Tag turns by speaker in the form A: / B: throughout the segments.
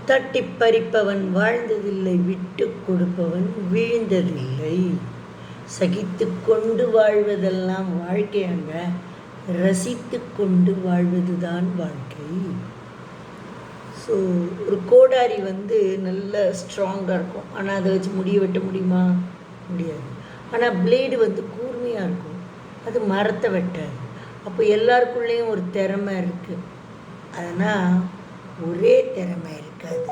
A: தட்டி பறிப்பவன் வாழ்ந்ததில்லை, விட்டு கொடுப்பவன் வீழ்ந்ததில்லை. சகித்து கொண்டு வாழ்வதெல்லாம் வாழ்க்கையாங்க, ரசித்து கொண்டு வாழ்வதுதான் வாழ்க்கை. ஸோ ஒரு கோடாரி நல்ல ஸ்ட்ராங்காக இருக்கும், ஆனால் அதை வச்சு முடிய வெட்ட முடியுமா? முடியாது. ஆனால் பிளேடு கூர்மையாக இருக்கும், அது மரத்தை வெட்டாது. அப்போ எல்லாருக்குள்ளேயும் ஒரு திறமை இருக்குது, அதனால் ஒரே திறமை இருக்காது.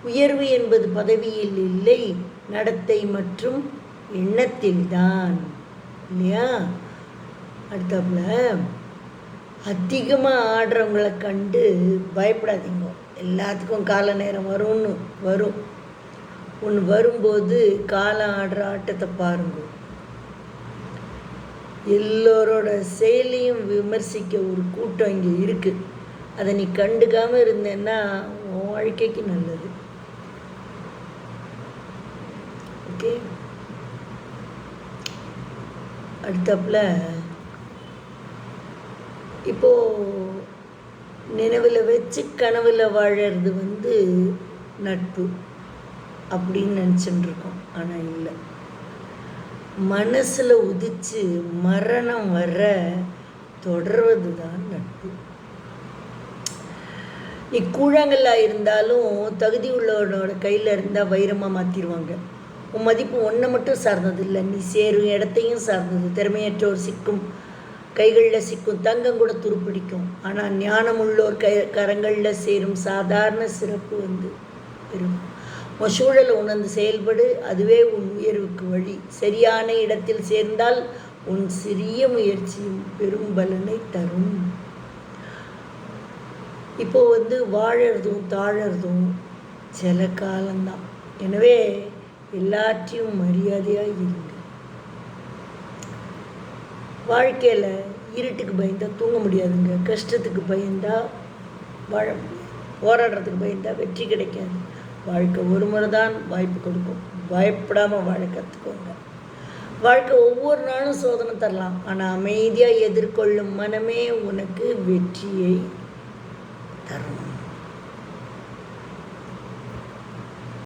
A: உயர்வு என்பது பதவியில் இல்லை, நடத்தை மற்றும் எண்ணத்தில் தான், இல்லையா? அடுத்தாப்புல அதிகமாக ஆடுறவங்களை கண்டு பயப்படாதீங்க. எல்லாத்துக்கும் கால நேரம் வரும். ஒன்று வரும்போது காலம் ஆடுற ஆட்டத்தை பாருங்க. எல்லோரோட செயலையும் விமர்சிக்க ஒரு கூட்டம் இங்கே இருக்குது. அதை நீ கண்டுக்காமல் இருந்தேன்னா உன் வாழ்க்கைக்கு நல்லது. ஓகே, அடுத்தாப்புல இப்போது நினைவில் வச்சு கனவில் வாழறது நட்பு அப்படின்னு நினச்சிட்டு இருக்கோம். ஆனால் இல்லை, மனசில் உதிச்சு மரணம் வர தொடர்வது தான் நட்பு. நீ கூழாங்கல்லாக இருந்தாலும் தகுதி உள்ளவனோட கையில் இருந்தால் வைரமாக மாற்றிடுவாங்க. உன் மதிப்பு ஒன்றை மட்டும் சார்ந்தது இல்லை, நீ சேரும் இடத்தையும் சார்ந்தது. திறமையற்றோர் சிக்கும் கைகளில் சிக்கும் தங்கம் கூட துருப்பிடிக்கும். ஆனால் ஞானம் உள்ளோர் கரங்களில் சேரும் சாதாரண சிறப்பு பெரும். உன் சூழலை உணர்ந்து செயல்படு, அதுவே உன் உயர்வுக்கு வழி. சரியான இடத்தில் சேர்ந்தால் உன் சிறிய முயற்சியும் பெரும் பலனை தரும். இப்போது வாழறதும் தாழறதும் சில காலம்தான். எனவே எல்லாத்தையும் மரியாதையாக இருங்க. வாழ்க்கையில் இருட்டுக்கு பயந்தால் தூங்க முடியாதுங்க, கஷ்டத்துக்கு பயந்தால் வாழ முடியாது, போராடுறதுக்கு பயந்தால் வெற்றி கிடைக்காது. வாழ்க்கை ஒரு முறை தான் வாய்ப்பு கொடுக்கும், பயப்படாமல் வாழ கற்றுக்கோங்க. வாழ்க்கை ஒவ்வொரு நாளும் சோதனை தரலாம், ஆனால் அமைதியாக எதிர்கொள்ளும் மனமே உனக்கு வெற்றியை தரணும்.